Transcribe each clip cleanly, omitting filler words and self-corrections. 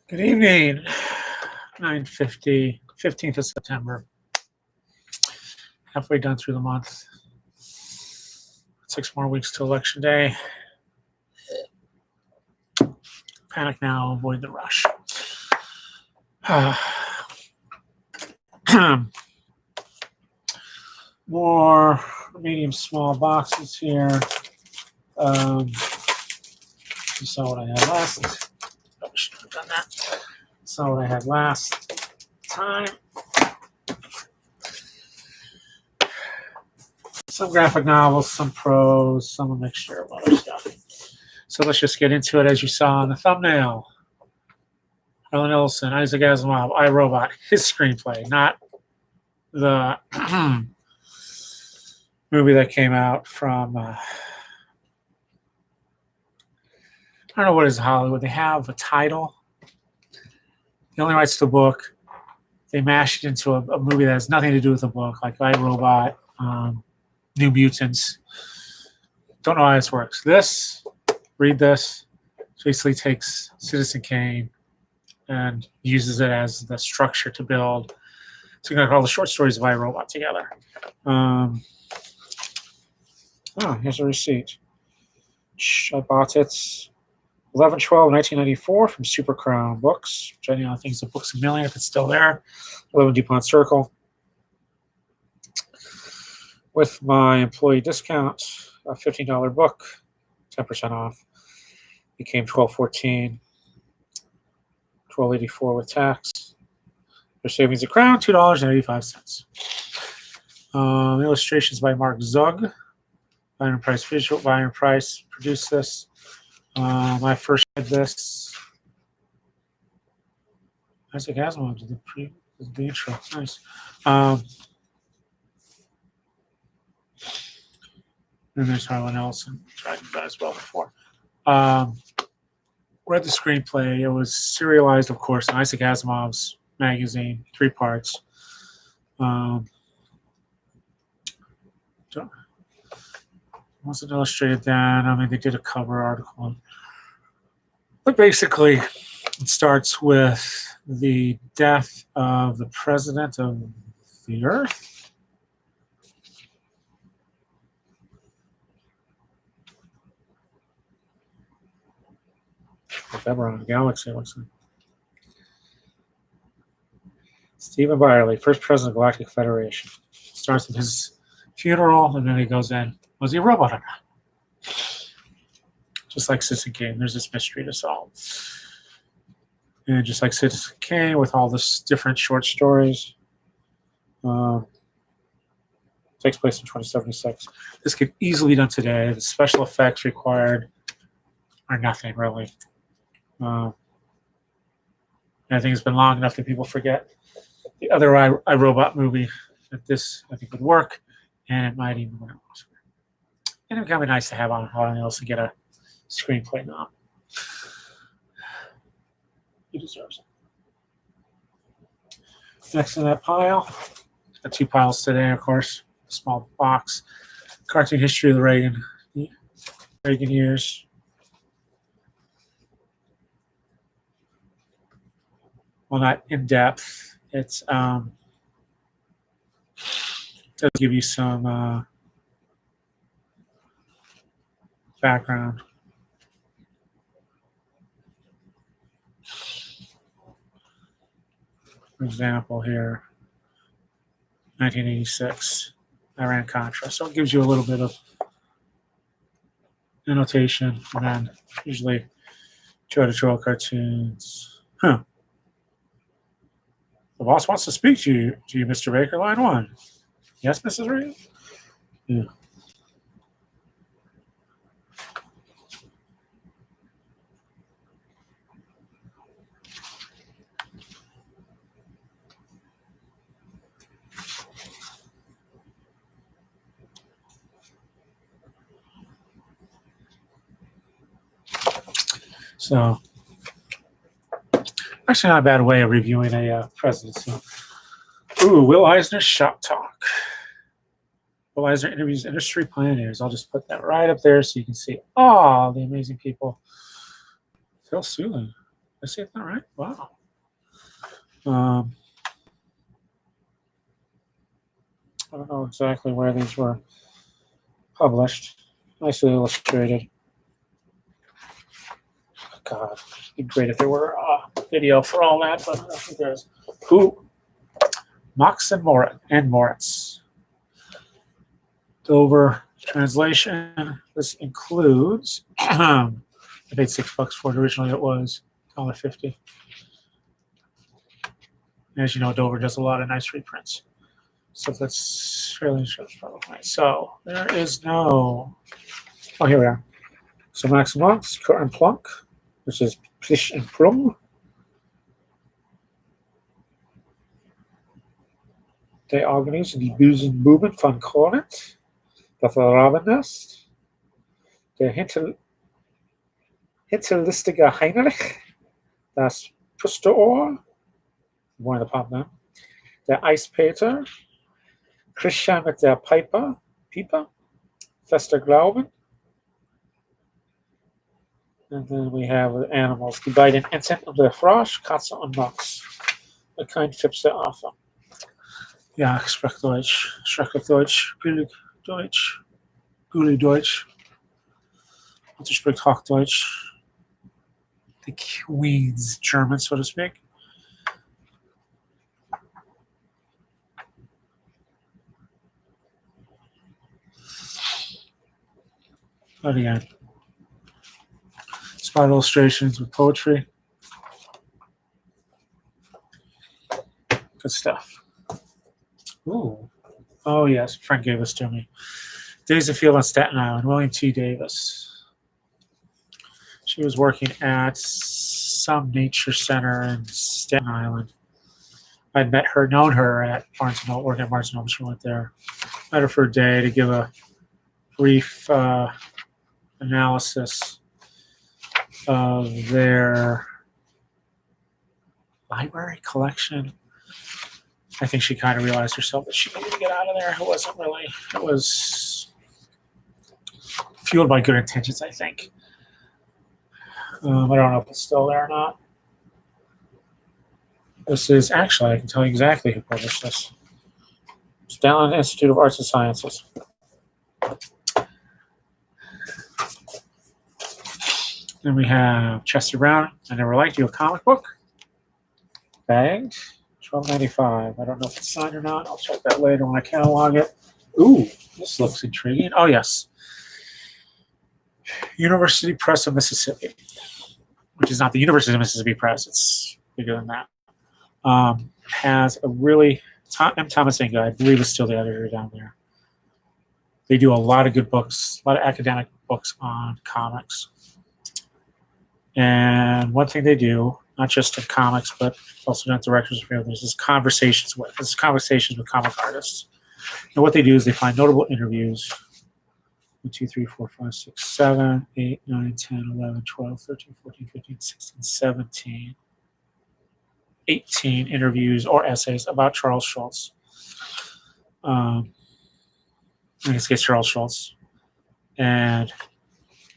Good evening. 9:50, 15th of September. Halfway done through the month. 6 more weeks to Election Day. Panic now, avoid the rush. More medium small boxes here. You saw what I had last. Probably should have done that. Saw what I had last time. Some graphic novels, some prose, some a mixture of other stuff. So let's just get into it. As you saw in the thumbnail, Harlan Ellison, Isaac Asimov, I, Robot, his screenplay, not the movie that came out from, I don't know what is Hollywood. They have a title. He only writes the book. They mash it into a movie that has nothing to do with the book, like I, Robot, New Mutants. Don't know how this works. Read this. Basically takes Citizen Kane and uses it as the structure to build. So you're going to call the short stories of I, Robot together. Here's a receipt. I bought it 11/12/1994 from Super Crown Books, which I think is a Books A Million if it's still there. 11 DuPont Circle. With my employee discount, a $15 book, 10% off. Became $12.14, $12.84 with tax. Their savings a crown, $2.85. Illustrations by Mark Zug. Byron Price Visual. Byron Price produced this. I first read this. Isaac Asimov did the intro. Nice. And there's Harlan Ellison, which I've done as well before. Read the screenplay. It was serialized, of course, in Isaac Asimov's magazine, 3 parts. Wasn't illustrated then. They did a cover article. But basically, it starts with the death of the president of the Earth. If ever on a galaxy, looks like. Stephen Byerly, first president of the Galactic Federation. Starts with his funeral, and then he goes in. Was he a robot or not? Just like Citizen Kane, there's this mystery to solve. And just like Citizen Kane, with all this different short stories, takes place in 2076. This could easily be done today. The special effects required are nothing, really. I think it's been long enough that people forget the other I, Robot movie that this, I think, would work, and it might even win an Oscar. And it would kind of be nice to have on Harlan Ellison get a screenplay nom. He deserves it. Next in that pile, got 2 piles today, of course. A small box. Cartoon history of the Reagan years. Well, not in depth. It's does give you some background. For example, here, 1986, Iran-Contra. So it gives you a little bit of annotation, and then usually 2 editorial cartoons. The boss wants to speak to you, Mr. Baker, line 1. Yes, Mrs. Reed? Yeah. So, actually not a bad way of reviewing a presidency. Ooh, Will Eisner's Shop Talk. Will Eisner interviews industry pioneers. I'll just put that right up there so you can see all the amazing people. Phil Sulin. I see that right? Wow. I don't know exactly where these were published. Nicely illustrated. God, it'd be great if there were a video for all that, but I don't think there's. Who? Max and Moritz. Dover translation. This includes. I paid $6 for it. Originally, it was $1.50. As you know, Dover does a lot of nice reprints. So that's fairly interesting. So there is no. Oh, here we are. So Max and Moritz, Kurt and Plunk, which is Plish and Plum. Die Organische, die bösen Buben von Kornet, das Rabennest, der hinterlistige Heinrich, das Pusterohr, one of the pop now, der Eispeter, Christian mit der Piper, Fester Glauben, and then we have animals, die beiden Enten und der Frosch, Katze und Max, a kind Fipster Affe. Ja, ich spreche Deutsch, schrecklich Deutsch, billig Deutsch, Gulli Deutsch. Und ich spreche Hochdeutsch. The Queen's German, so to speak. But again, spot illustrations with poetry. Good stuff. Ooh. Oh, yes. A friend gave this to me. Days of Field on Staten Island. William T. Davis. She was working at some nature center in Staten Island. I'd met her, known her at Barnes & Noble, working at Barnes & Noble. She went there. Met her for a day to give a brief analysis of their library collection. I think she kind of realized herself that she needed to get out of there. It wasn't really, it was fueled by good intentions, I think. I don't know if it's still there or not. This is actually, I can tell you exactly who published this. Staten Island Institute of Arts and Sciences. Then we have Chester Brown. I Never Liked You, a comic book. Bagged. $12.95. I don't know if it's signed or not. I'll check that later when I catalog it. Ooh, this looks intriguing. Oh, yes. University Press of Mississippi, which is not the University of Mississippi Press. It's bigger than that. Has a really, M. Thomas Inga, I believe, is still the editor down there. They do a lot of good books, a lot of academic books on comics. And one thing they do, not just in comics, but also in directors of films, is conversations with comic artists. And what they do is they find notable interviews. 1, 2, 3, 4, 5, 6, 7, 8, 9, 10, 11, 12, 13, 14, 15, 16, 17, 18 interviews or essays about Charles Schulz. I guess it's Charles Schulz. And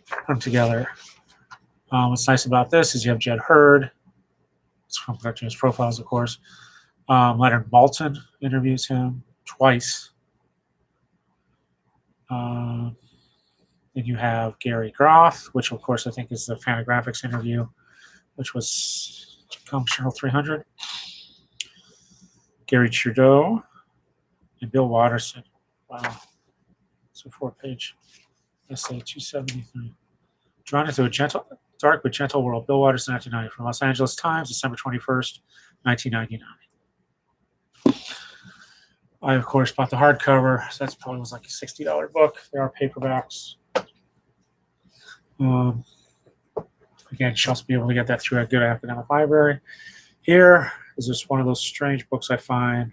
put them together. What's nice about this is you have Jed Hurd. It's from Cartoonist Profiles, of course. Leonard Maltin interviews him twice. Then you have Gary Groth, which, of course, I think is the Fantagraphics interview, which was Comic Journal 300. Gary Trudeau and Bill Watterson. Wow. It's a 4-page essay, 273. Drawn into a dark but gentle world. Bill Watterson, 1990. From Los Angeles Times, December 21st, 1999. I, of course, bought the hardcover. So that's probably was like a $60 book. They are paperbacks. Again, you'll also be able to get that through a good academic library. Here is just one of those strange books I find.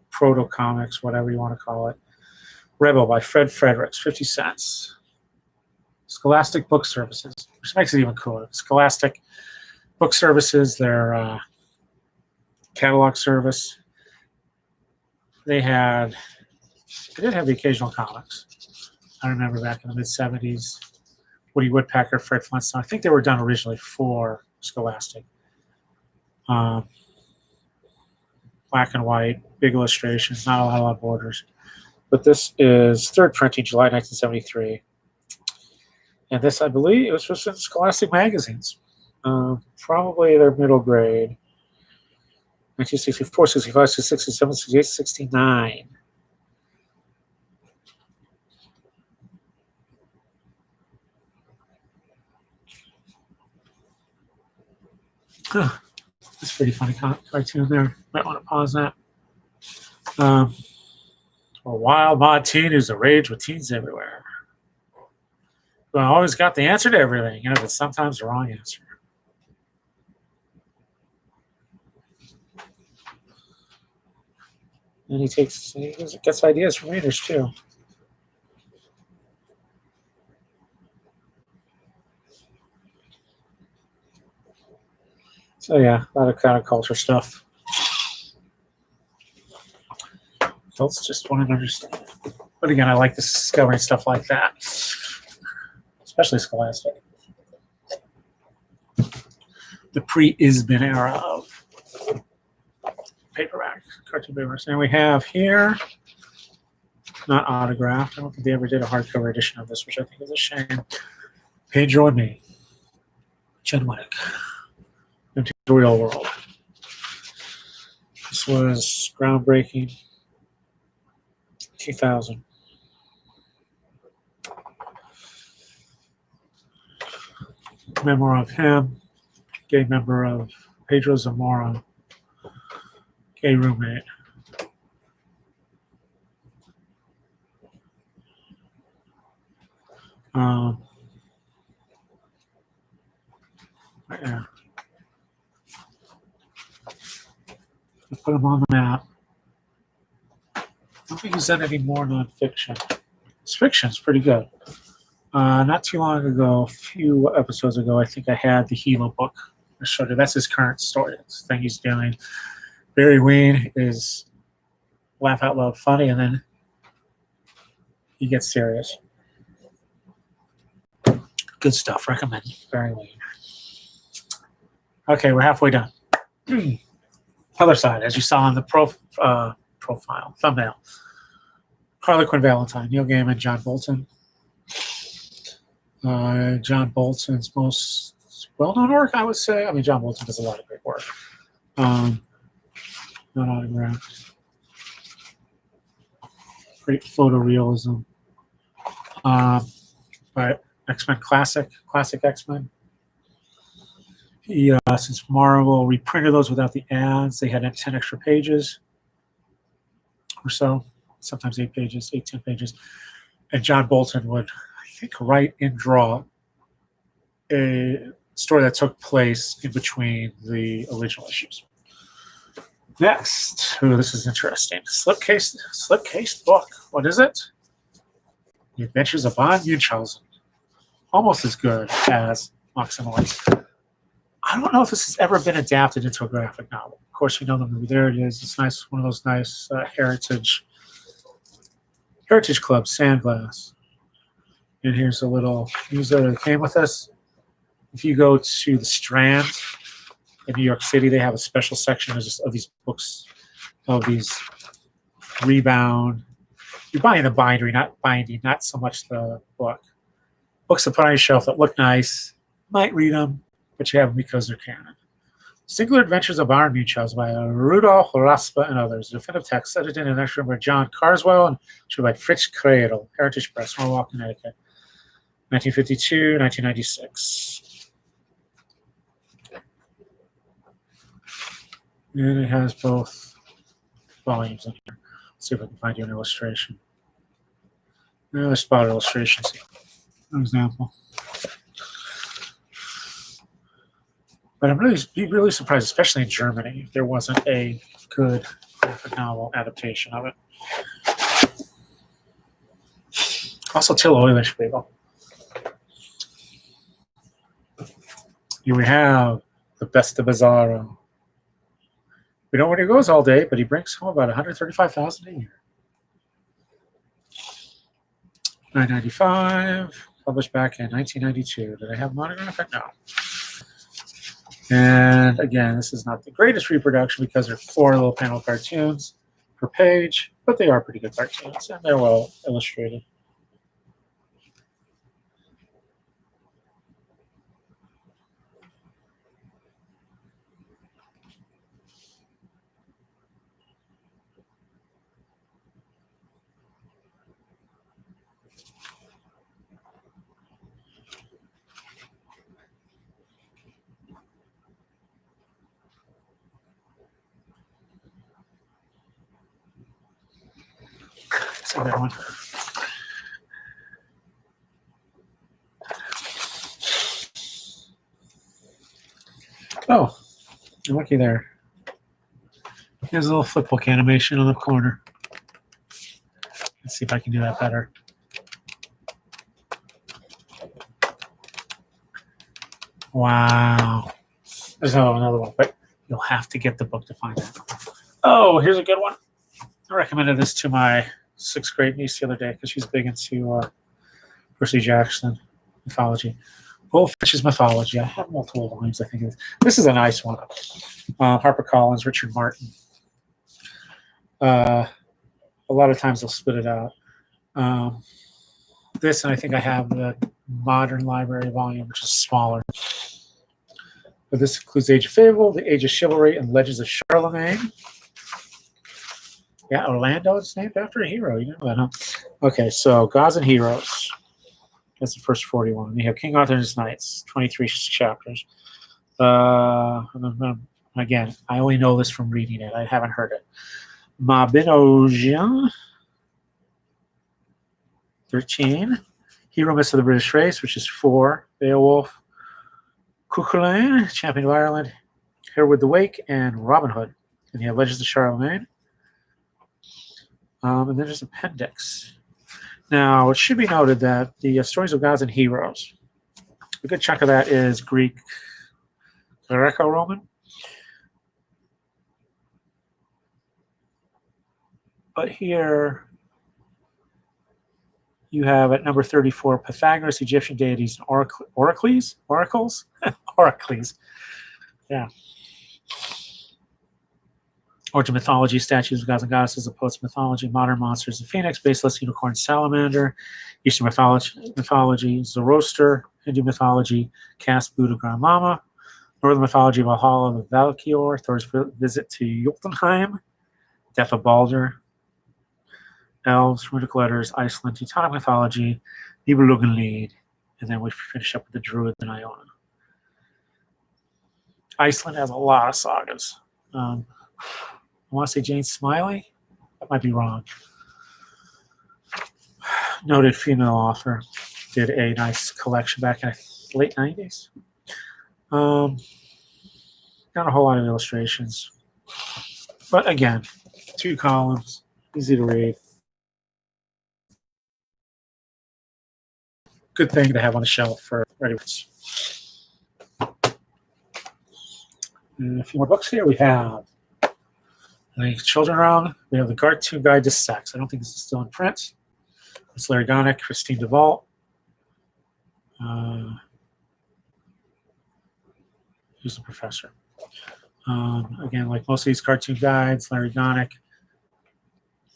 Proto-comics, whatever you want to call it. Rebel by Fred Fredericks, 50 cents. Scholastic Book Services, which makes it even cooler. Scholastic Book Services, their catalog service. They did have the occasional comics. I remember back in the mid-70s, Woody Woodpecker, Fred Flintstone. I think they were done originally for Scholastic. Black and white, big illustrations, not a lot of borders. But this is third printing, July 1973. And this, I believe, it was just in Scholastic magazines. Probably their middle grade. 1964, 65, 66, 67, 68, 69. Huh. That's a pretty funny cartoon there. Might want to pause that. A wild mod teen who's a rage with teens everywhere. Well, I always got the answer to everything, but sometimes the wrong answer. And he gets ideas from readers too. So yeah, a lot of counterculture stuff. Adults just want to understand. But again, I like discovering stuff like that, especially Scholastic. The pre-Isbin era of paperback cartoon papers. And we have here, not autographed. I don't think they ever did a hardcover edition of this, which I think is a shame. Pedro and Me, Jen Winnick, into the real world. This was groundbreaking. 2000. Memoir of him, gay member of Pedro Zamora, gay roommate. Yeah. Put him on the map. I don't think he's done any more nonfiction. His fiction is pretty good. Not too long ago, a few episodes ago, I think I had the Hilo book. I showed you. That's his current story. It's the thing he's doing. Barry Ween is laugh out loud funny, and then he gets serious. Good stuff. Recommend Barry Ween. Okay, we're halfway done. Other side, as you saw on the profile, thumbnail. Harlequin Valentine, Neil Gaiman, John Bolton. John Bolton's most well-known work, I would say. I mean, John Bolton does a lot of great work. Not autographed. Great photorealism. But X-Men classic X-Men. He, since Marvel reprinted those without the ads, they had 10 extra pages or so, sometimes 8 pages, 10 pages. And John Bolton would, I think, write and draw a story that took place in between the original issues. Next, this is interesting. Slipcase book. What is it? The Adventures of Von Munchausen. Almost as good as Maximoy's. I don't know if this has ever been adapted into a graphic novel. Of course, you know the movie. There it is. It's nice. One of those nice Heritage Club Sandglass. And here's a little newsletter that came with us. If you go to the Strand in New York City, they have a special section of these books, of these rebound. You're buying the bindery, not binding, not so much the book. Books to put on your shelf that look nice. Might read them, but you have them because they're canon. Singular Adventures of Von Munchausen by Rudolf Raspa and others. Definitive text edited in an extra by John Carswell and by Fritz Cradle, Heritage Press, Norwalk, Connecticut, 1952, 1996. And it has both volumes in here. Let's see if I can find you an illustration. Another spot illustrations. For example. But I'm really surprised, especially in Germany, if there wasn't a good graphic novel adaptation of it. Also, Till Eulenspiegel. Here we have the best of Bizarro. We don't know where he goes all day, but he brings home about $135,000 a year. $9.95, published back in 1992. Did I have monographic? No. And again, this is not the greatest reproduction because they're 4 little panel cartoons per page, but they are pretty good cartoons and they're well illustrated. That's a good one. Oh, looky there. Here's a little flip book animation on the corner. Let's see if I can do that better. Wow. There's another one, but you'll have to get the book to find it. Oh, here's a good one. I recommended this to my 6th grade niece the other day because she's big into Percy Jackson mythology. Goldfinch's Mythology. I have multiple volumes, I think. This is a nice one. HarperCollins, Richard Martin. A lot of times they'll spit it out. This, and I think I have the Modern Library volume, which is smaller. But this includes Age of Fable, The Age of Chivalry, and Legends of Charlemagne. Yeah, Orlando is named after a hero. You know that, huh? Okay, so Gods and Heroes. That's the first 41. You have King Arthur's Knights, 23 chapters. Again, I only know this from reading it. I haven't heard it. Mabinogion, 13. Hero Myths of the British Race, which is 4. Beowulf, Cuchulainn, Champion of Ireland, Hereward the Wake, and Robin Hood. And you have Legends of Charlemagne. And then there's Appendix. Now, it should be noted that the stories of gods and heroes, a good chunk of that is Greek, Greco-Roman. But here you have at number 34, Pythagoras, Egyptian deities, and oracles? Oracles. Yeah. Origin mythology, statues of gods and goddesses, opposed to mythology, modern monsters, the phoenix, baseless unicorn, salamander, Eastern mythology, Zoroaster, Hindu mythology, caste, Buddha, Grand Lama, Northern mythology, Valhalla, the Valkyr, Thor's visit to Jotunheim, Death of Balder, elves, runic letters, Iceland, Teutonic mythology, Nibelungenlied, and then we finish up with the Druids and Iona. Iceland has a lot of sagas. I want to say Jane Smiley. That might be wrong. Noted female author. Did a nice collection back in the late 90s. Not a whole lot of illustrations. But again, 2 columns, easy to read. Good thing to have on the shelf for ready reads. A few more books here. We have the Children Around. We have the Cartoon Guide to Sex. I don't think this is still in print. It's Larry Gonick, Christine DeVault. Who's the professor? Again, like most of these cartoon guides, Larry Gonick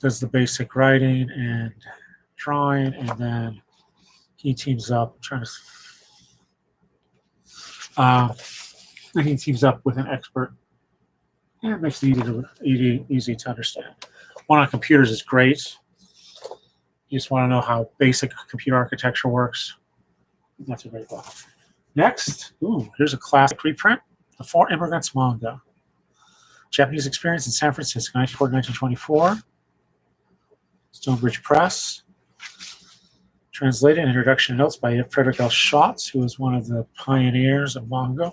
does the basic writing and drawing, and then he teams up. He teams up with an expert. Yeah, it makes it easy to understand. One on computers is great. You just want to know how basic computer architecture works. That's a great book. Next, here's a classic reprint, The Four Immigrants manga. Japanese experience in San Francisco, 1924. Stonebridge Press. Translated and introduction notes by Frederick L. Schatz, who was one of the pioneers of manga.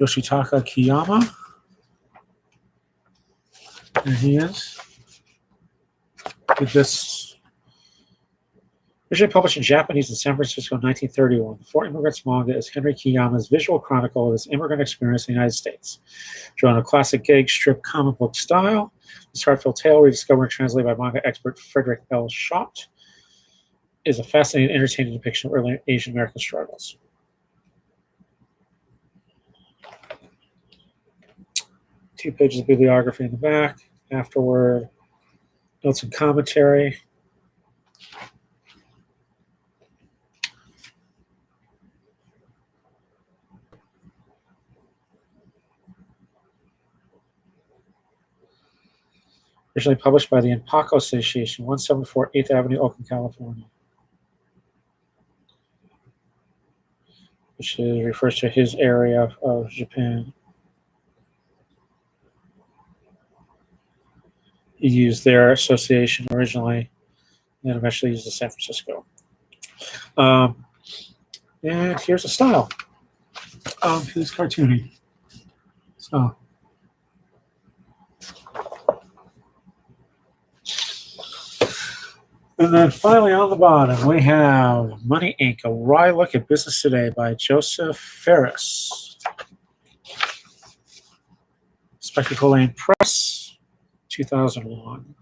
Yoshitaka Kiyama. There he is. Did this. Originally published in Japanese in San Francisco in 1931, The Four Immigrants manga is Henry Kiyama's visual chronicle of his immigrant experience in the United States. Drawn in a classic gag strip comic book style, this heartfelt tale rediscovered and translated by manga expert Frederick L. Schott is a fascinating, entertaining depiction of early Asian American struggles. Two pages of bibliography in the back. Afterward, notes and commentary. Originally published by the Empaco Association, 174 8th Avenue, Oakland, California. Which refers to his area of Japan. He used their association originally, and then eventually used the San Francisco. And here's a style. He's cartoony. So. And then finally on the bottom, we have Money Inc., A Wry Look at Business Today by Joseph Ferris. Spectacle Lane Press, 2001.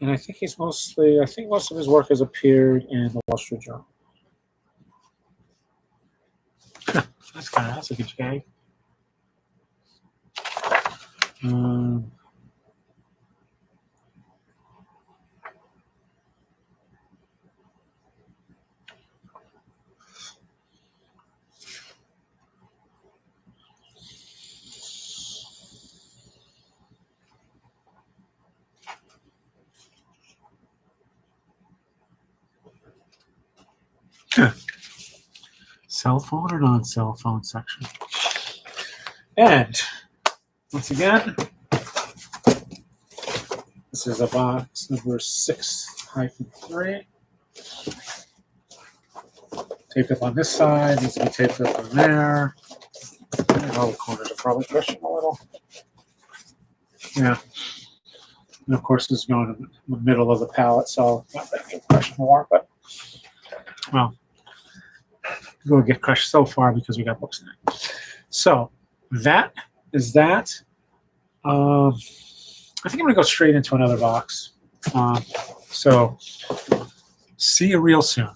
And I think most of his work has appeared in the Wall Street Journal. That's a good gag. Cell phone or non-cell phone section. And once again, this is a box number 6-3. Taped up on this side, needs to be taped up on there. And all the corners are probably pushing a little. Yeah. And of course, this is going in the middle of the palette, so not going to get crushed more, but well, we'll get crushed so far because we got books in it. So that is that. I think I'm going to go straight into another box. So see you real soon.